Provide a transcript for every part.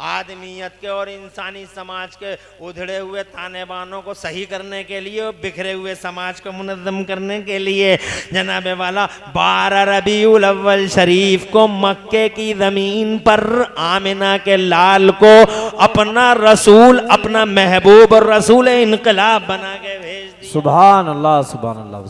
आदमियत के और इंसानी समाज के उधड़े हुए ताने बानों को सही करने के लिए और बिखरे हुए समाज को मुनज़्ज़म करने के लिए जनाब वाला 12 रबीउल अव्वल शरीफ को मक्के की ज़मीन पर आमिना के लाल को अपना रसूल, अपना महबूब और रसूल इनकलाब बना के भेज दिया। सुभान अल्लाह,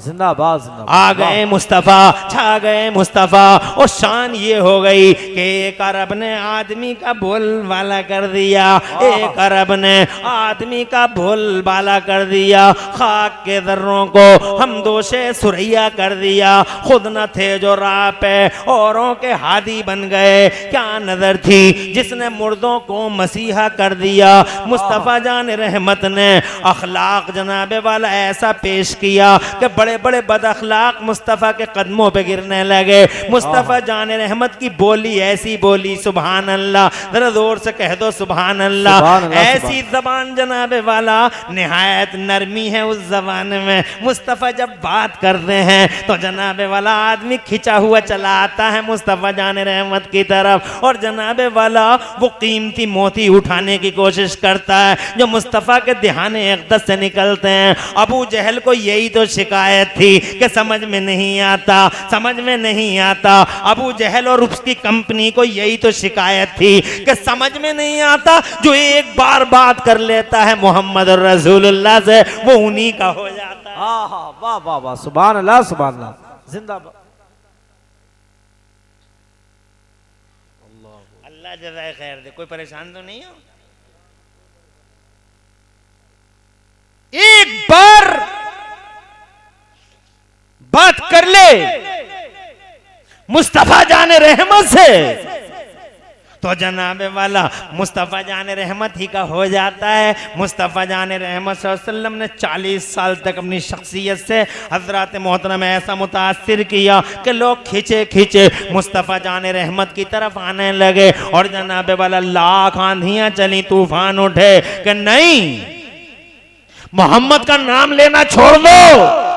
जिंदाबाद जिंदाबाद। आ गए मुस्तफ़ा, छा गए मुस्तफ़ा। और शान ये हो गई कि एक अरब ने आदमी का बोलबाला कर दिया, एक अरब ने आदमी का बोलबाला कर दिया। खाक के ज़र्रों को हम दोषे सुरैया कर दिया। खुद न थे जो राह पे औरों के हादी बन गए। क्या नजर थी जिसने मुर्दों को मसीहा कर दिया। मुस्तफ़ा जान रहमत ने अखलाक जनाबे वाला ऐसा पेश किया कि बड़े बड़े बद अखलाक मुस्तफ़ा के कदमों पे गिरने लगे। मुस्तफ़ा जान रहमत की बोली ऐसी बोली, सुभान अल्लाह, जरा जोर से कह दो सुभान अल्लाह। ऐसी जबान जनाबे वाला निहायत नरमी है उस जबान में। मुस्तफ़ा जब बात करते हैं तो जनाबे वाला आदमी खिंचा हुआ चला आता है मुस्तफ़ा जान रहमत की तरफ, और जनाबे वाला वो कीमती मोती उठाने की कोशिश करता है जो मुस्तफ़ा के दिहाने अक़दस से निकलते हैं। अबू जहल को यही तो शिकायत थी कि समझ में नहीं आता, समझ में नहीं आता। अबू जहल और उसकी कंपनी को यही तो शिकायत थी कि समझ में नहीं आता। जो एक बार बात कर लेता है मोहम्मद रसूलुल्लाह से वो उन्हीं का हो जाता है। वाह वाह वाह, सुभान अल्लाह, सुभान अल्लाह, जिंदाबाद। अल्लाह जज़ाए खैर दे। कोई परेशान तो नहीं हो? एक बार बात कर ले मुस्तफ़ा जाने रहमत से तो जनाबे वाला मुस्तफ़ा जाने रहमत ही का हो जाता है। मुस्तफ़ा जाने रहमत सल्लल्लाहु अलैहि वसल्लम ने 40 साल तक अपनी शख्सियत से हज़रात मोहतरम ऐसा मुतासिर किया कि लोग खींचे खींचे मुस्तफ़ा जाने रहमत की तरफ आने लगे। और जनाबे वाला लाख आंधियां चली, तूफान उठे कि नहीं, मोहम्मद का नाम लेना छोड़ दो।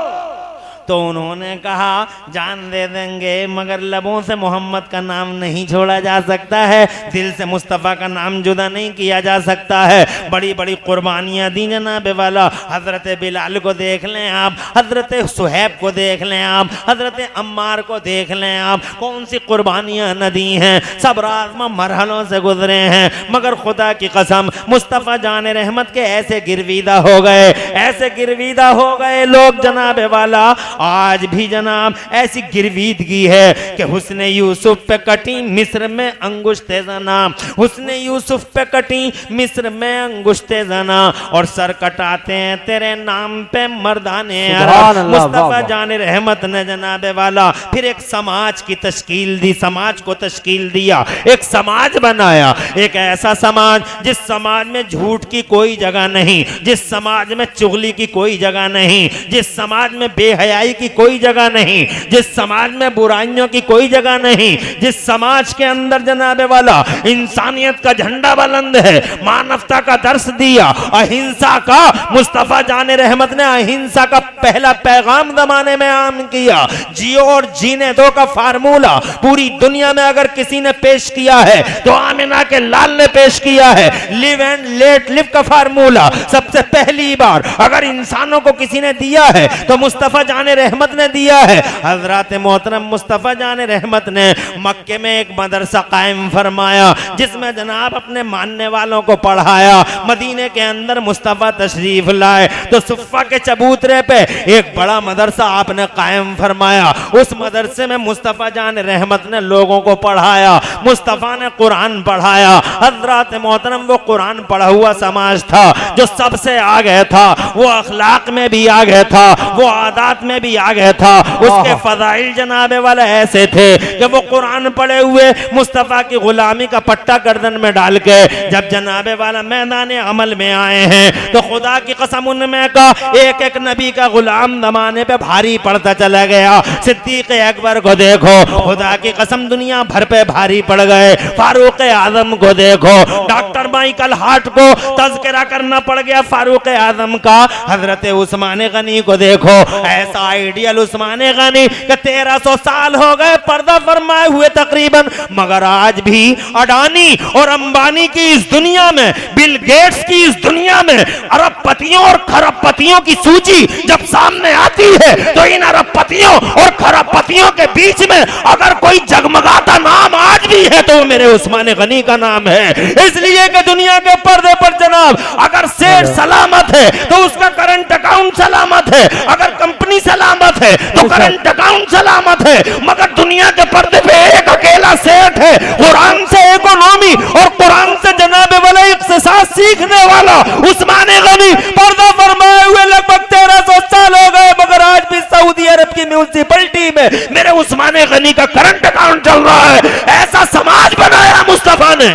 तो उन्होंने कहा जान दे देंगे मगर लबों से मोहम्मद का नाम नहीं छोड़ा जा सकता है, दिल से मुस्तफ़ा का नाम जुदा नहीं किया जा सकता है। बड़ी बड़ी कुर्बानियाँ दी जनाबे वाला। हज़रत बिलाल को देख लें आप, हज़रत सुहैब को देख लें आप, हज़रत अम्मार को देख लें आप, कौन सी कुर्बानियाँ न दी हैं। सब आज़मा मरहलों से गुजरे हैं मगर खुदा की कसम मुस्तफ़ा जान रहमत के ऐसे गिरवीदा हो गए, ऐसे गिरवीदा हो गए लोग जनाबे वाला। आज भी जनाब ऐसी गिरवीदगी है कि हुस्ने यूसुफ पे कटी मिस्र में अंगुश्ते ज़ना, हुस्ने यूसुफ पे कटी मिस्र में अंगुश्ते ज़ना, और सर कटाते हैं तेरे नाम पे मर्दाने अरब। मुस्तफ़ा जाने रहमत ने जनाबे वाला फिर एक समाज की तश्कील दी, समाज को तश्कील दिया, एक समाज बनाया, एक ऐसा समाज जिस समाज में झूठ की कोई जगह नहीं, जिस समाज में चुगली की कोई जगह नहीं, जिस समाज में बेहयाई की कोई जगह नहीं, जिस समाज में बुराइयों की कोई जगह नहीं, जिस समाज के अंदर जनाबे वाला इंसानियत का झंडा बुलंद है, मानवता का दर्श दिया, अहिंसा का। मुस्तफ़ा जाने रहमत ने अहिंसा का पहला पैगाम जमाने में आम किया। जियो और जीने दो का फार्मूला पूरी दुनिया में अगर किसी ने पेश किया है तो आमिना के लाल ने पेश किया है। लिव एंड लेट लिव का फार्मूला सबसे पहली बार अगर इंसानों को किसी ने दिया है तो मुस्तफ़ा जाने रहमत ने दिया है। हज़रत मोहतरम मुस्तफ़ा जाने रहमत ने मक्के में एक मदरसा कायम फरमाया जिसमें जनाब अपने मानने वालों को पढ़ाया। मदीने के अंदर मुस्तफ़ा तशरीफ लाए तो सुफ़ा के चबूतरे पे एक बड़ा मदरसा आपने कायम फरमाया। उस मदरसे में मुस्तफ़ा जाने रहमत ने लोगों को पढ़ाया, मुस्तफ़ा ने कुरान पढ़ाया। हज़रत मोहतरम वो कुरान पढ़ा हुआ समाज था जो सबसे आगे था, वो अखलाक में भी आगे था, वो आदात में भी आ गया था। उसके फजाइल जनाबे वाले ऐसे थे कि वो कुरान पढ़े हुए मुस्तफ़ा की गुलामी का पट्टा गर्दन में डाल के जब जनाबे वाला मैदान अमल में आए हैं तो खुदा की कसम उनमें का एक एक नबी का गुलाम जमाने पे भारी पड़ता चला गया। सिद्दीक अकबर को देखो, खुदा की कसम दुनिया भर पे भारी पड़ गए। फारूक आजम को देखो, डॉक्टर माइकल हार्ट को तज़किरा करना पड़ गया फारूक आजम का। हजरत उस्मान गनी को देखो, ऐसा आइडियल उस्मान गनी कि 1300 साल हो गए पर्दा फरमाए हुए तकरीबन, मगर आज भी अडानी और अंबानी की इस दुनिया में, बिल गेट्स की इस दुनिया में अरबपतियों और खरबपतियों की सूची जब सामने आती है तो इन अरबपतियों और खरबपतियों के बीच में अगर कोई जगमगाता नाम आज भी है तो वो मेरे उस्मान गनी का नाम है। इसलिए कि दुनिया के पर्दे पर जनाब अगर सेठ सलामत है तो उसका करंट अकाउंट सलामत है, अगर कंपनी सलामत है तो करंट अकाउंट सलामत है, मगर दुनिया के पर्दे पे एक अकेला सेठ है, कुरान से इकोनॉमी और कुरान से जनाब वाला इक्तिसाद सीखने वाला उस्मान गनी पर्दा फरमाए हुए लगभग 1300 साल हो गए, मगर आज भी सऊदी अरब की म्यूनिसिपैलिटी में मेरे उस्मान गनी का करंट अकाउंट चल रहा है। ऐसा समाज बनाया मुस्तफा ने।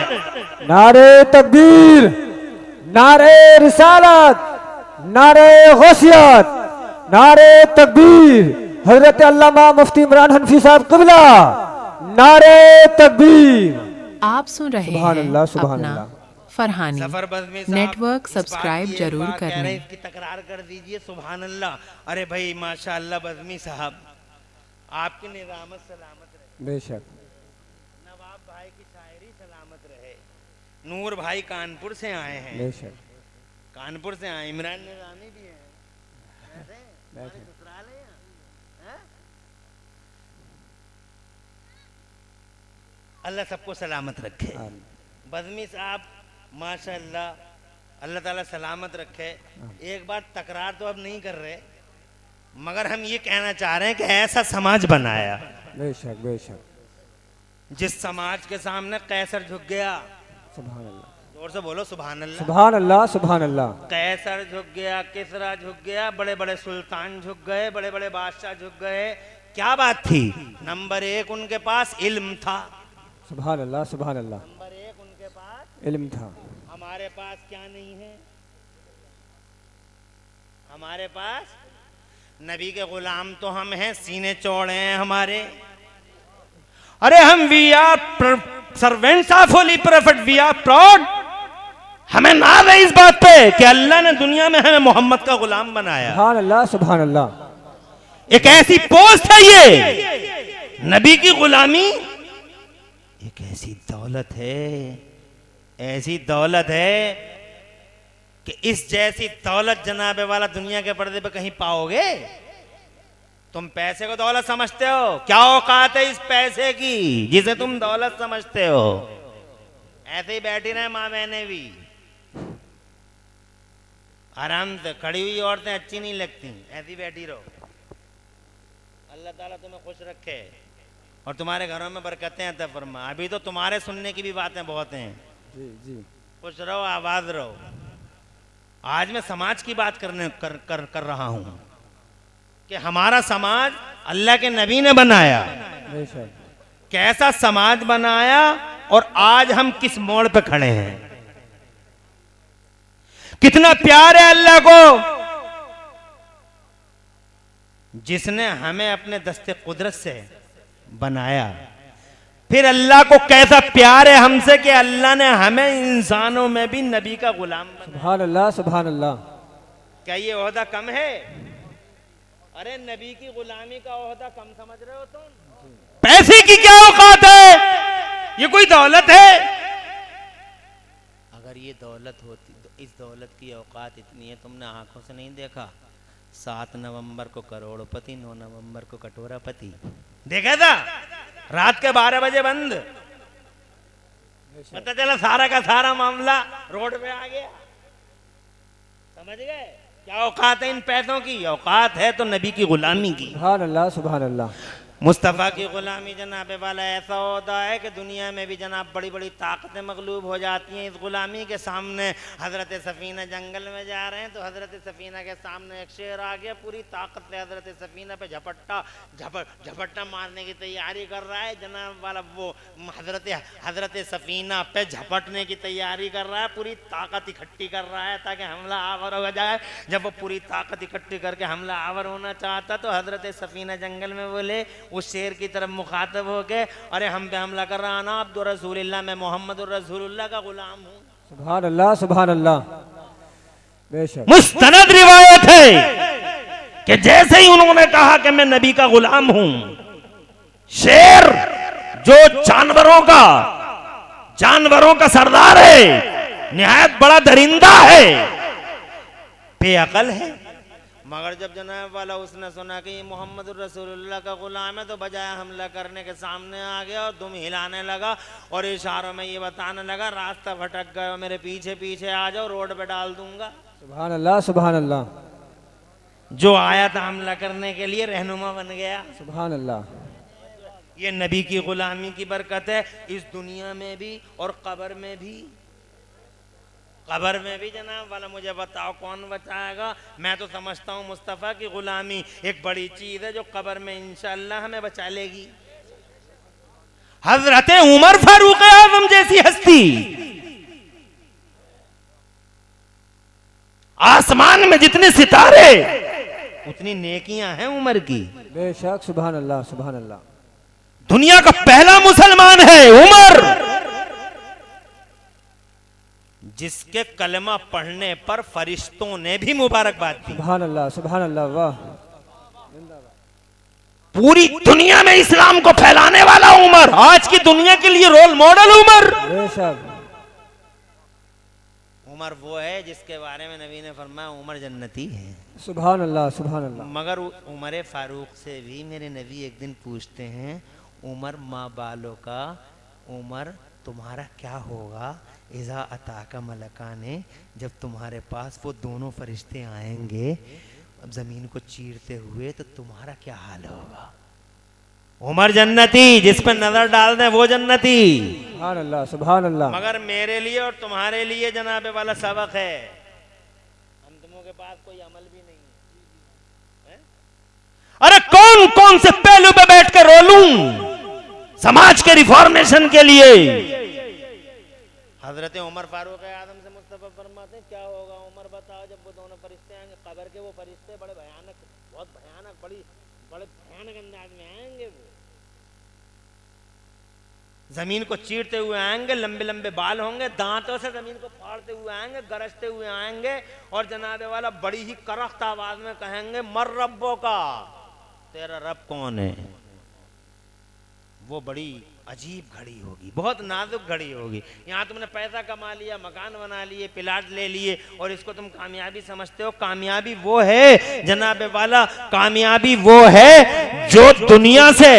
नारे तकबीर, नारे रिसालत, नारे गौसियत, नारे तकबीर, हजरत अल्लामा मुफ्ती इमरान हनफी साहब क़िबला, नारे तकबीर। आप सुन रहे सुभान हैं अल्लाह, सुभान अपना अल्लाह। फरहानी सफर बज़मी साहब, नेटवर्क इस सब्सक्राइब बात की जरूर एक बात कर कह रहे लें। हैं, इसकी तकरार कर दीजिए। सुभान अल्लाह। अरे भाई माशाअल्लाह बज़मी साहब, आपकी निज़ामत सलामत रहे, बेशक। नवाब भाई की शायरी सलामत रहे। नूर भाई कानपुर से आए हैं, बेशक। कानपुर से आए। इमरान निज़ामी भी हैं, बेशक। ससुराल है यहाँ, हैं? अल्लाह सबको सलामत रखे। बज़मी साहब माशाअल्लाह, अल्लाह ताला सलामत रखे। एक बात तकरार तो अब नहीं कर रहे, मगर हम ये कहना चाह रहे हैं कि ऐसा समाज बनाया बेशक, बेशक। जिस समाज के सामने कैसर झुक गया। सुभान अल्लाह, जोर से बोलो सुभान अल्लाह। सुभान अल्लाह, सुभान अल्लाह। कैसर झुक गया, किसरा झुक गया, बड़े बड़े सुल्तान झुक गए, बड़े बड़े बादशाह झुक गए। क्या बात थी? नंबर एक उनके पास इल्म था। सुभान अल्लाह, सुभान अल्लाह। नंबर एक उनके पास इल्म था। हमारे पास क्या नहीं है? हमारे पास नबी के गुलाम तो हम हैं, सीने चौड़े हैं हमारे। अरे हम we are servants of holy prophet, we are proud. हमें नाज़ है इस बात पे कि अल्लाह ने दुनिया में हमें मोहम्मद का गुलाम बनाया। सुभान अल्लाह, सुभान अल्लाह। एक ऐसी पोस्ट है ये, नबी की गुलामी। एक ऐसी दौलत है, ऐसी दौलत है कि इस जैसी दौलत जनाबे वाला दुनिया के पर्दे पे कहीं पाओगे? तुम पैसे को दौलत समझते हो, क्या औकात है इस पैसे की जिसे तुम दौलत समझते हो? ऐसे ही बैठी रहे माँ बहने भी आराम से। खड़ी हुई औरतें अच्छी नहीं लगती, ऐसी बैठी रहो। अल्लाह ताला तुम्हें खुश रखे और तुम्हारे घरों में बरकतें अता फरमा। अभी तो तुम्हारे सुनने की भी बातें बहुत हैं। जी जी। खुश रहो, आबाद रहो। आज मैं समाज की बात कर रहा हूं कि हमारा समाज अल्लाह के नबी ने बनाया। बेशक। कैसा समाज बनाया और आज हम किस मोड़ पे खड़े हैं। कितना प्यार है अल्लाह को, जिसने हमें अपने दस्ते कुदरत से बनाया। फिर अल्लाह को कैसा प्यार है हमसे कि अल्लाह ने हमें इंसानों में भी नबी का गुलाम बनाया। सुभान अल्लाह, सुभान अल्लाह। क्या ये ओहदा कम है? अरे नबी की गुलामी का ओहदा कम समझ रहे हो तुम? पैसे की क्या औकात है? ये कोई दौलत है? अगर ये दौलत होती तो इस दौलत की औकात इतनी है, तुमने आंखों से नहीं देखा? 7 नवंबर को करोड़पति, 9 नवंबर को कटोरापति देखा था? रात के 12 बजे बंद। पता चला सारा का सारा मामला रोड पे आ गया। समझ गए क्या औकात है इन पैसों की? औकात है तो नबी की गुलामी की। सुभान अल्लाह, सुभान अल्लाह। मुस्तफ़ा की गुलामी जनाबे वाला ऐसा होता है कि दुनिया में भी जनाब बड़ी बड़ी ताकतें मगलूब हो जाती हैं इस गुलामी के सामने। हज़रत सफ़ीना जंगल में जा रहे हैं तो हज़रत सफ़ीना के सामने एक शेर आ गया, पूरी ताकत से हज़रत सफ़ीना पे झपट्टा मारने की तैयारी कर रहा है जनाब वाला। वो हज़रत सफ़ीना पे झपटने की तैयारी कर रहा है, पूरी ताकत इकट्ठी कर रहा है ताकि हमला आवर हो जाए। जब वो पूरी ताकत इकट्ठी करके हमला आवर होना चाहता तो हज़रत सफ़ीना जंगल में बोले उस शेर की तरफ मुखातब हो गए, अरे हम पे हमला कर रहा ना अब्दुर रसूलुल्लाह, मैं मोहम्मद रसूलुल्लाह का गुलाम हूँ। सुभान अल्लाह, सुभान अल्लाह। बेशक। मुस्तनद रिवायत है कि जैसे ही उन्होंने कहा कि मैं नबी का गुलाम हूं, शेर जो जानवरों का सरदार है, निहायत बड़ा दरिंदा है, बेअकल है, मगर जब जनाब वाला उसने सुना कि ये मोहम्मद रसूलुल्लाह का गुलाम है तो बजाय हमला करने के सामने आ गया और दुम हिलाने लगा और इशारों में ये बताने लगा रास्ता भटक गए, मेरे पीछे पीछे आ जाओ, रोड पे डाल दूंगा। सुभान अल्लाह, सुभान अल्लाह। जो आया था हमला करने के लिए रहनुमा बन गया। सुभान अल्लाह। ये नबी की गुलामी की बरकत है, इस दुनिया में भी और कब्र में भी। कब्र में भी जनाब वाला मुझे बताओ कौन बचाएगा? मैं तो समझता हूँ मुस्तफ़ा की गुलामी एक बड़ी चीज है जो कब्र में इंशाअल्लाह हमें बचा लेगी। हजरत उमर फारूक आजम जैसी हस्ती, आसमान में जितने सितारे उतनी नेकियां हैं उमर की। बेशक, सुभान अल्लाह, सुभान अल्लाह। दुनिया का पहला मुसलमान है उमर, जिसके कलमा पढ़ने पर फरिश्तों ने भी मुबारकबाद दी। सुभान अल्लाह, सुभान अल्लाह, वाह। पूरी दुनिया में इस्लाम को फैलाने वाला उमर, आज की दुनिया के लिए रोल मॉडल उमर। बेशक। उमर वो है जिसके बारे में नबी ने फरमाया उमर जन्नती है। सुभान अल्लाह, सुभान अल्लाह। मगर उमर फारूक से भी मेरे नबी एक दिन पूछते हैं, उमर माँ बालों का, उमर तुम्हारा क्या होगा इज़ा अता का मलका ने, जब तुम्हारे पास वो दोनों फरिश्ते आएंगे अब जमीन को चीरते हुए तो तुम्हारा क्या हाल होगा? उमर जन्नती, जिस पर नजर डाल दें वो जन्नती। सुभान अल्लाह, सुभान अल्लाह। मगर मेरे लिए और तुम्हारे लिए जनाबे वाला सबक है, हम तुमों के पास कोई अमल भी नहीं है। अरे कौन कौन से पहलू पे बैठ कर रो लूं समाज के रिफॉर्मेशन के लिए? हजरत उमर फारूक आजम से मुस्तफा फरमाते हैं क्या होगा उमर बताओ जब वो दोनों फरिश्ते आएंगे, कब्र के वो फरिश्ते बड़े भयानक, बहुत भयानक, बड़े भयानक अंदाज में आएंगे। वो जमीन को चीरते हुए आएंगे, लंबे लंबे बाल होंगे, दांतों से जमीन को फाड़ते हुए आएंगे, गरजते हुए आएंगे और जनाबे वाला बड़ी ही करख्त आवाज में कहेंगे मर रब्बो का, तेरा रब कौन है? वो बड़ी अजीब घड़ी होगी, बहुत नाजुक घड़ी होगी। यहाँ तुमने पैसा कमा लिया, मकान बना लिए, प्लाट ले लिए और इसको तुम कामयाबी समझते हो। कामयाबी वो है जनाबे वाला, कामयाबी वो है जो दुनिया से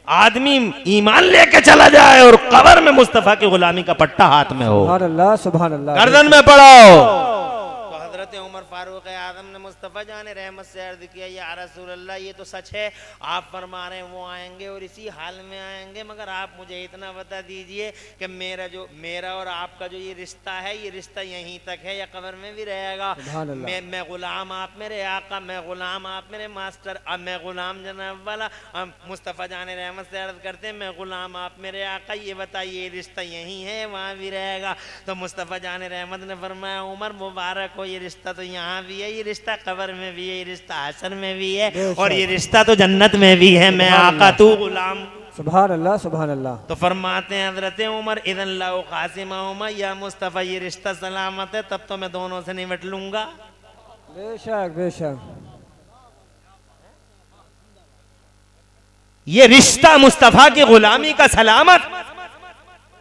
आदमी ईमान लेके चला जाए और कब्र में मुस्तफा की गुलामी का पट्टा हाथ में हो। सुभान अल्लाह, सुभान अल्लाह। गर्दन में पड़ो। तो हजरत उमर फारूक आजम ने मुस्तफ़ा जान रहमत से अर्ज किया या रसूल अल्लाह ये तो सच है, आप फरमा रहे हैं वो आएंगे और इसी हाल में आएंगे, मगर आप मुझे इतना बता दीजिए कि मेरा और आपका जो ये रिश्ता है, ये रिश्ता यहीं तक है या कब्र में भी रहेगा? मैं गुलाम आप मेरे आका, मैं गुलाम आप मेरे मास्टर, अब मैं गुलाम जनाब वाला। मुस्तफ़ा जान रहमत से अर्ज करते हैं मैं गुलाम आप मेरे आका, ये बताइए रिश्ता यहीं है वहाँ भी रहेगा? तो मुस्तफ़ा जान रहमत ने फरमाया उमर मुबारक हो, ये रिश्ता तो यहाँ भी है, ये रिश्ता कब्र में भी है, ये रिश्ता हशर में भी है और ये रिश्ता तो जन्नत में भी है। मैं आका तू गुलाम। सुभान अल्लाह, सुभान अल्लाह। तो फरमाते हैं हजरत उमर इदन लाओ कासिमा उमर या मुस्तफ़ा ये रिश्ता सलामत है तब तो मैं दोनों से निपट लूंगा। बेशक, बेशक। ये रिश्ता मुस्तफ़ा की गुलामी का सलामत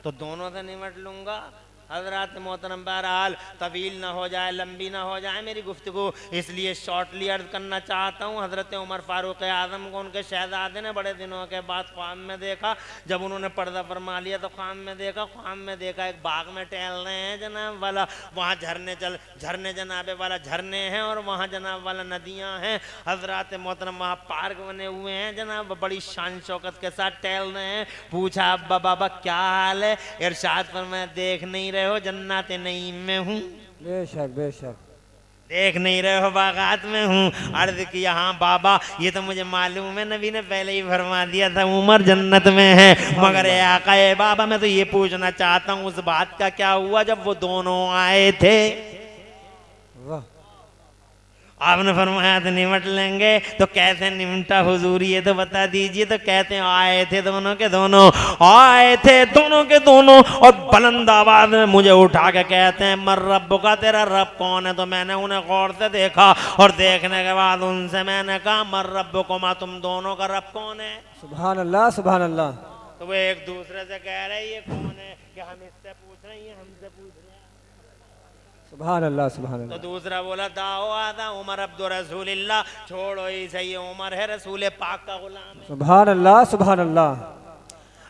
तो दोनों से निपट लूंगा। हजरत मोहतरम बहरहाल तवील ना हो जाए, लंबी ना हो जाए मेरी गुफ्तगू, इसलिए शॉर्टली अर्ज करना चाहता हूँ। हजरत उमर फारूक आजम को उनके शहजादे ने बड़े दिनों के बाद ख्वाब में देखा। जब उन्होंने पर्दा फरमा लिया तो ख्वाब में देखा एक बाग में टहल रहे हैं जनाब वाला, वहाँ झरने जनाबे वाला झरने हैं और वहाँ जनाब वाला नदियाँ हैं। हजरत मोहतरम वहाँ पार्क बने हुए हैं जनाब, बड़ी शान शौकत के साथ टहल रहे हैं। पूछा अब्बा बाबा क्या हाल है? इरशाद पर मैं देख नहीं रहे हो जन्नत नईम में हूँ? बेशक, बेशक। देख नहीं रहे हो बागात में हूँ? अर्ज किया हाँ बाबा ये तो मुझे मालूम है, नबी ने पहले ही फरमा दिया था उमर जन्नत में है, मगर ए आका ए बाबा मैं तो ये पूछना चाहता हूँ उस बात का क्या हुआ जब वो दोनों आए थे? वाह। आपने फरमाया तो निमट लेंगे, तो कैसे निमटा हुजूर ये तो बता दीजिए। तो कहते हैं आए थे दोनों के दोनों, आए थे दोनों के दोनों, और बुलंद आवाज में मुझे उठा के कहते हैं मर रब्बु का, तेरा रब कौन है। तो मैंने उन्हें गौर से देखा और देखने के बाद उनसे मैंने कहा मर रब्बु को, माँ तुम दोनों का रब कौन है। सुभान अल्लाह सुभान अल्लाह। तो वो एक दूसरे से कह रहे ये कौन है, कि हम इससे पूछ रहे हैं, हमसे पूछ रहे हैं। सुभान अल्लाह सुभान तो अल्लाह। दूसरा बोला दाओ आदा उमर अब्दुल रसूलिल्लाह, छोड़ो इसे, ये उमर है रसूल पाक का गुलाम है। सुभान अल्लाह सुभान अल्लाह।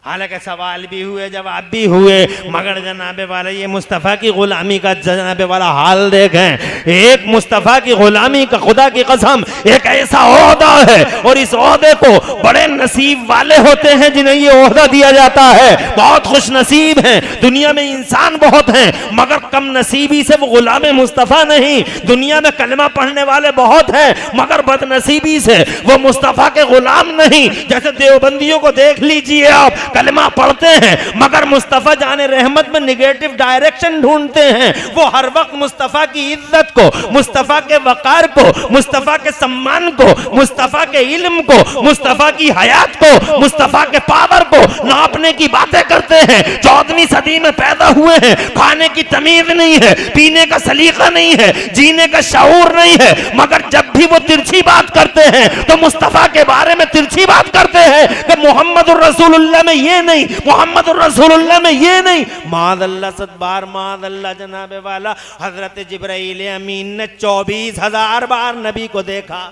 हालांकि सवाल भी हुए जवाब भी हुए, मगर जनाबे वाला ये मुस्तफ़ा की गुलामी का जनाबे वाला हाल देखें। एक मुस्तफ़ा की गुलामी का खुदा की कसम एक ऐसा ओहदा है, और इस ओहदे को बड़े नसीब वाले होते हैं जिन्हें ये ओहदा दिया जाता है। बहुत खुश नसीब हैं, दुनिया में इंसान बहुत हैं, मगर कम नसीबी से वो गुलाम मुस्तफ़ा नहीं। दुनिया में कलमा पढ़ने वाले बहुत हैं, मगर बदनसीबी से वो मुस्तफ़ा के गुलाम नहीं। जैसे देवबंदियों को देख लीजिए आप, कलमा पढ़ते हैं मगर मुस्तफ़ा जाने रहमत में निगेटिव डायरेक्शन ढूंढते हैं। वो हर वक्त मुस्तफ़ा की इज्जत को, मुस्तफ़ा के वकार को, मुस्तफ़ा के सम्मान को, मुस्तफ़ा के इल्म को, मुस्तफ़ा की हयात को, मुस्तफ़ा के पावर को नापने की बातें करते हैं। 14वीं सदी में पैदा हुए हैं, खाने की तमीज नहीं है, पीने का सलीका नहीं है, जीने का शऊर नहीं है, मगर जब भी वो तिरछी बात करते हैं तो मुस्तफ़ा के बारे में तिरछी बात करते हैं कि मोहम्मदुर रसूलुल्लाह में ये नहीं, मोहम्मद रसूलुल्लाह में ये नहीं। मादल्ला सदबार मादल्ला जनाबे वाला हजरत जिब्राइल अमीन ने 24,000 बार नबी को देखा।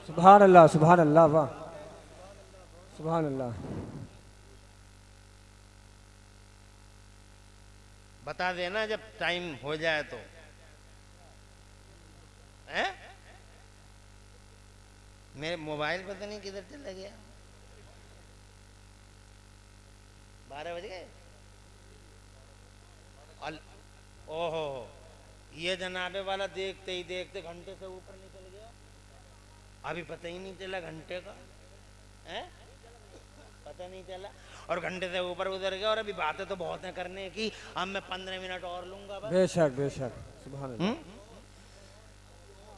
सुभान अल्लाह सुभान अल्लाह। वाह सुभान अल्लाह। बता देना जब टाइम हो जाए तो है? मेरे मोबाइल पता नहीं किधर चला गया। 12 बज गए। ओहो, ये जनाबे वाला देखते ही देखते घंटे से ऊपर निकल गया, अभी पता ही नहीं चला घंटे का है, पता नहीं चला, और घंटे से ऊपर उधर गया। और अभी बातें तो बहुत हैं करने की, अब मैं 15 मिनट और लूंगा बस। बेशक बेशक सुभान अल्लाह।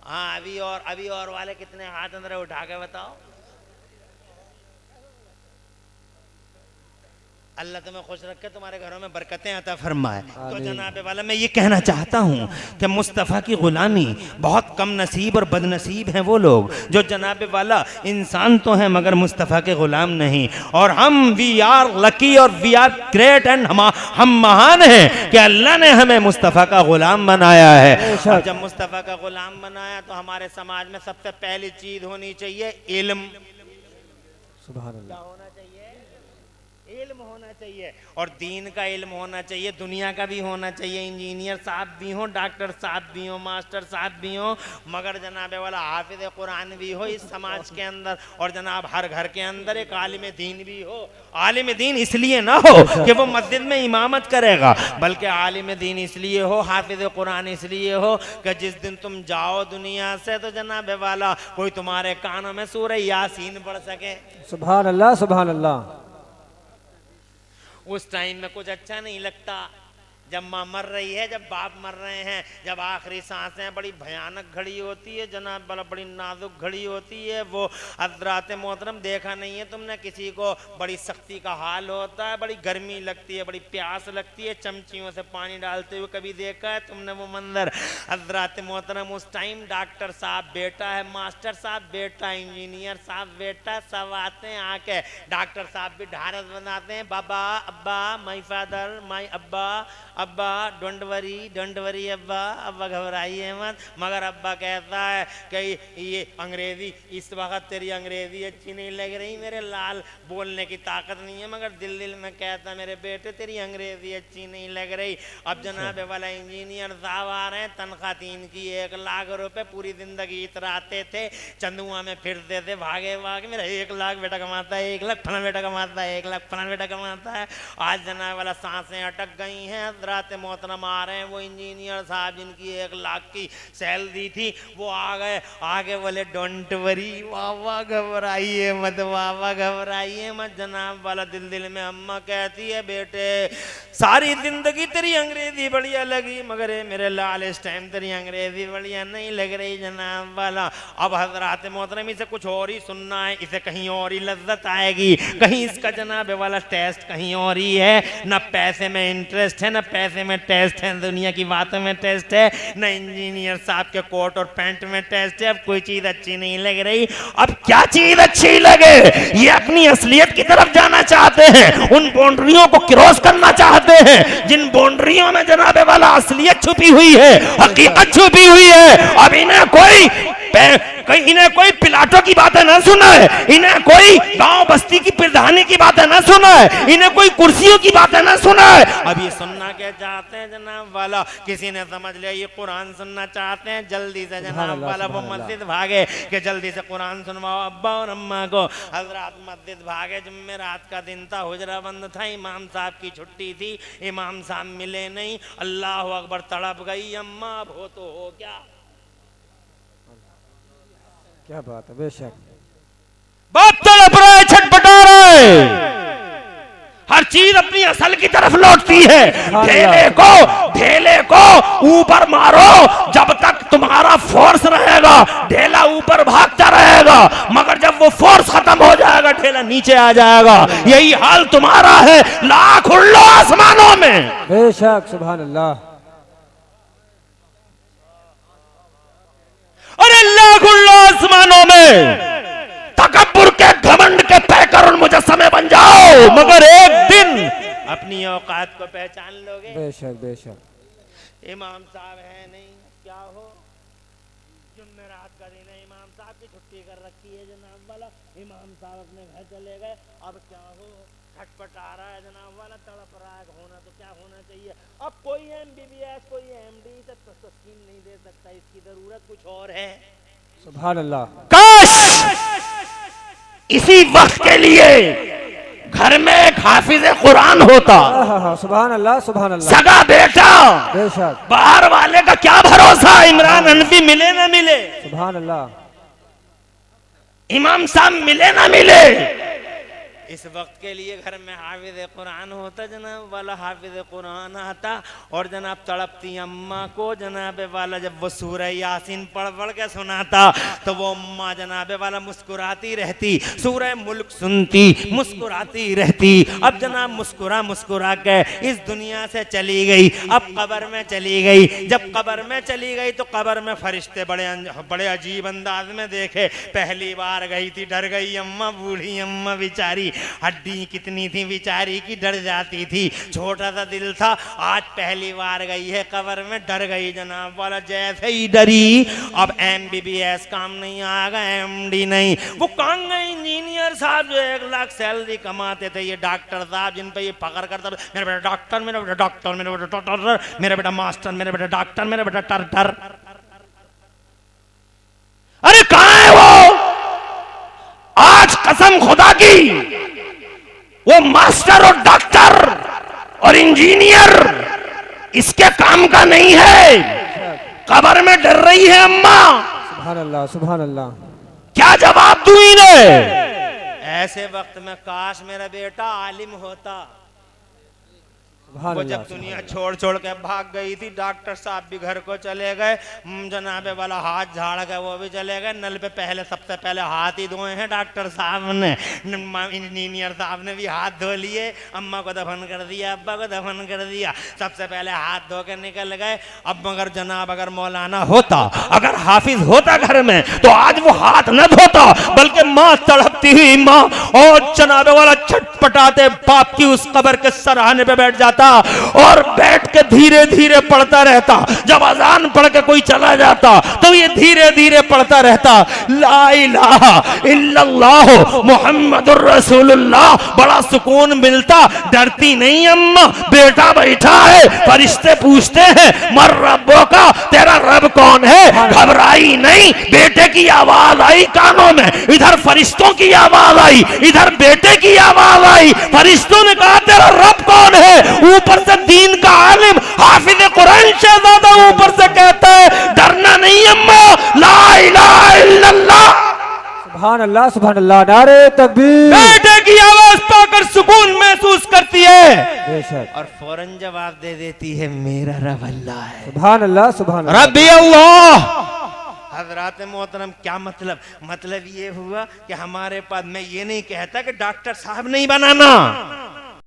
हाँ अभी और वाले कितने हाथ अंदर उठा के बताओ। अल्लाह तुम्हें खुश रखे, तुम्हारे घरों में बरकतें अता फरमाए। तो जनाबे वाला मैं ये कहना चाहता हूँ कि मुस्तफ़ा की गुलामी बहुत कम नसीब और बदनसीब हैं वो लोग जो जनाबे वाला इंसान तो हैं मगर मुस्तफ़ा के गुलाम नहीं। और हम वी आर लकी और वी आर ग्रेट एंड हम महान हैं कि अल्लाह ने हमें मुस्तफ़ा का गुलाम बनाया है। और जब मुस्तफ़ा का गुलाम बनाया तो हमारे समाज में सबसे पहली चीज होनी चाहिए इल्म। सुभान अल्लाह। इल्म होना चाहिए, और दीन का इल्म होना चाहिए, दुनिया का भी होना चाहिए। इंजीनियर साहब भी हो, डॉक्टर साहब भी हो, मास्टर साहब भी हो, मगर जनाबे वाला हाफिज कुरान भी हो इस समाज के अंदर। और जनाब हर घर के अंदर एक आलिम दीन भी हो। आलिम दीन इसलिए ना हो कि वो मस्जिद में इमामत करेगा, बल्कि आलिम दीन इसलिए हो, हाफिज कुरान इसलिए हो कि जिस दिन तुम जाओ दुनिया से तो जनाबे वाला कोई तुम्हारे कानों में सूरह यासीन पढ़ सके। सुभान अल्लाह सुभान अल्लाह। उस टाइम में कुछ अच्छा नहीं लगता जब माँ मर रही है, जब बाप मर रहे हैं, जब आखिरी सांसें, बड़ी भयानक घड़ी होती है जनाब, बड़ी नाजुक घड़ी होती है वो। हज़रात मोहतरम देखा नहीं है तुमने किसी को, बड़ी सख्ती का हाल होता है, बड़ी गर्मी लगती है, बड़ी प्यास लगती है, चमचियों से पानी डालते हुए कभी देखा है तुमने वो मंजर? हज़रात मोहतरम उस टाइम डॉक्टर साहब बेटा है, मास्टर साहब बेटा, इंजीनियर साहब बेटा, सब आते हैं आके। डॉक्टर साहब भी ढारस बनाते हैं, बाबा अब्बा माई फादर माई अब्बा, अब्बा डोंट वरी अब्बा घबराइए मत। मगर अब्बा कहता है कि ये अंग्रेजी इस वक्त तेरी अंग्रेजी अच्छी नहीं लग रही मेरे लाल, बोलने की ताकत नहीं है, मगर दिल दिल में कहता मेरे बेटे तेरी अंग्रेजी अच्छी नहीं लग रही। अब जनाबे वाला इंजीनियर साहब आ रहे हैं, तनख्वाह 3 की 1 लाख रुपए, पूरी जिंदगी इतराते थे, चंदुआ में फिरते थे, भागे मेरा 1 लाख बेटा कमाता है, 1 लाख फलाना बेटा कमाता है, 1 लाख फलाना बेटा कमाता है। आज जनाबे वाला सांसें अटक गई हैं। हजरत मोहतरम आ रहे हैं, वो इंजीनियर साहब जिनकी 1 लाख की सैलरी थी वो आ गए, आगे बोले डोंट वरी, वाह घबराइए मत, वाह घबराइए मत जनाब वाला। दिल दिल में अम्मा कहती है बेटे सारी जिंदगी तेरी अंग्रेजी बढ़िया लगी मगर मेरे लाल इस टाइम तेरी अंग्रेजी बढ़िया नहीं लग रही जनाब वाला। अब हजरत मोहतरम इसे कुछ और ही सुनना है, इसे कहीं और ही लज्जत आएगी, कहीं इसका जनाब वाला टेस्ट कहीं और ही है, ना पैसे में इंटरेस्ट है ना पैसे में टेस्ट है, दुनिया की बातों में टेस्ट है, ना इंजीनियर साहब के कोट और पैंट में टेस्ट है। अब कोई चीज अच्छी नहीं लग रही, अब क्या चीज अच्छी लगे? ये अपनी असलियत की तरफ जाना चाहते हैं, उन बाउंड्रियों को क्रॉस करना चाहते हैं जिन बाउंड्रियों में जनाबे वाला असलियत छुपी हुई है, हकीकत छुपी हुई है। अब इन्हें कोई पिलाटो की बातें ना सुनाए, इन्हें कोई गांव बस्ती की प्रधानी की बातें ना सुनाए, इन्हें कोई कुर्सियों की बातें ना सुनाए। अब ये सुनना क्या चाहते हैं जनाब वाला? किसी ने समझ लिया ये कुरान सुनना चाहते हैं, जल्दी से जनाब वाला वो मस्जिद भागे कि जल्दी से कुरान सुनवाओ अब्बा और अम्मा को। हजरत मस्जिद भागे, जुम्मेरात का दिन था, हुजरा बंद था, इमाम साहब की छुट्टी थी, इमाम साहब मिले नहीं। अल्लाह अकबर, तड़प गई अम्मा, अब हो तो हो क्या क्या बात है, बेशक बाप तड़प रहा है, छटपटा रहा है, हर चीज अपनी असल की तरफ लौटती है। ढेले को ऊपर मारो, जब तक तुम्हारा फोर्स रहेगा ढेला ऊपर भागता रहेगा, मगर जब वो फोर्स खत्म हो जाएगा ढेला नीचे आ जाएगा। यही हाल तुम्हारा है, लाख उल्लो आसमानों में। बेशक, सुभान अल्लाह। अरे लाख उल्लो आसमानों में तकब्बुर के घमंड के पैकर और मुजस्समे बन जाओ, मगर एक दिन अपनी औकात को पहचान लोगे। बेशक बेशक। इमाम साहब है नहीं, क्या हो, जुम्मेरात का दिन है, इमाम साहब की छुट्टी कर रखी है जनाब वाला, इमाम साहब अपने घर चले गए। अब क्या हो, खटपटा रहा है जनाब वाला, तड़प रहा है, होना तो क्या होना चाहिए। अब कोई MBBS कोई MD से तस्कीन नहीं दे सकता, इसकी जरूरत कुछ और है। सुभान अल्लाह। काश इसी वक्त के लिए घर में एक हाफिज कुरान होता। सुभान अल्लाह, सुभान अल्लाह। सगा बेटा, बेशक। बाहर वाले का क्या भरोसा, इमरान हनफी मिले ना मिले, सुभान अल्लाह। इमाम साहब मिले ना मिले, इस वक्त के लिए घर में हाफिज कुरान होता जनाब वाला, हाफिज कुरान आता और जनाब तड़पती अम्मा को जनाब वाला जब वो सूरह यासीन पढ़ के सुनाता तो वो अम्मा जनाब वाला मुस्कुराती रहती, सूरह मुल्क सुनती मुस्कुराती रहती। अब जनाब मुस्कुरा के इस दुनिया से चली गई, अब कब्र में चली गई। जब कब्र में चली गई तो कब्र में फरिश्ते बड़े अजीब अंदाज में देखे। पहली बार गई थी, डर गई अम्मा, बूढ़ी अम्मा बेचारी, हड्डी कितनी थी बेचारी की, डर जाती थी, छोटा सा दिल था। आज पहली बार गई है कब्र में, डर गई जनाब वाला। जैसे ही डरी, अब MBBS काम नहीं आएगा, MD नहीं, वो कौन गए इंजीनियर साहब जो 1 लाख सैलरी कमाते थे, ये डॉक्टर साहब जिन पे ये फकर करता, मेरा बेटा डॉक्टर, मेरा बेटा डॉक्टर, मेरा बेटा डॉक्टर, मेरा बेटा मास्टर, मेरा बेटा डॉक्टर, मेरा बेटा टर। अरे कहां है वो? आज कसम खुदा की वो मास्टर और डॉक्टर और इंजीनियर इसके काम का नहीं है। कब्र में डर रही है अम्मा। सुभान अल्लाह, सुभान अल्लाह। क्या जवाब दूं इन्हें? ऐसे वक्त में काश मेरा बेटा आलिम होता। वो जब दुनिया छोड़ के भाग गई थी, डॉक्टर साहब भी घर को चले गए, जनाबे वाला हाथ झाड़ के वो भी चले गए। नल पे सबसे पहले हाथ ही धोए हैं डॉक्टर साहब ने, इंजीनियर साहब ने भी हाथ धो लिए, अम्मा को दफन कर दिया, अब्बा को दफन कर दिया, सबसे पहले हाथ धो के निकल गए। अब मगर जनाब अगर मौलाना होता, अगर हाफिज होता घर में, तो आज वो हाथ न धोता, बल्कि माँ तड़पती हुई माँ और जनाबे वाला छटपटाते बाप की उस कब्र के सराहने पे बैठ जाता और बैठ के धीरे धीरे पढ़ता रहता। जब अजान पढ़ के कोई चला जाता तो ये धीरे धीरे पढ़ता रहता, ला इलाहा इल्लल्लाह मुहम्मदुर रसूलुल्लाह। बड़ा सुकून मिलता। डरती नहीं अम्मा, बेटा बैठा है, फरिश्ते पूछते हैं मर रब्बो का, तेरा रब कौन है? घबराई नहीं, बेटे की आवाज आई कानों में, इधर फरिश्तों की आवाज आई, इधर बेटे की आवाज आई। फरिश्तों ने कहा तेरा रब कौन है? ऊपर से दीन का आलिम हाफिज कुरान शहजादा ऊपर से कहता है डरना नहीं अम्मा, ला इलाहा इल्लल्लाह। सुभान अल्लाह, नारे तकबीर। बेटे की आवाज पाकर सुकून महसूस करती है बेशक। और फौरन जवाब दे देती है मेरा रब अल्लाह है। सुभान अल्लाह, रब्बी अल्लाह। हजरात मोहतरम क्या मतलब ये हुआ कि हमारे पास, मैं ये नहीं कहता कि डॉक्टर साहब नहीं बनाना,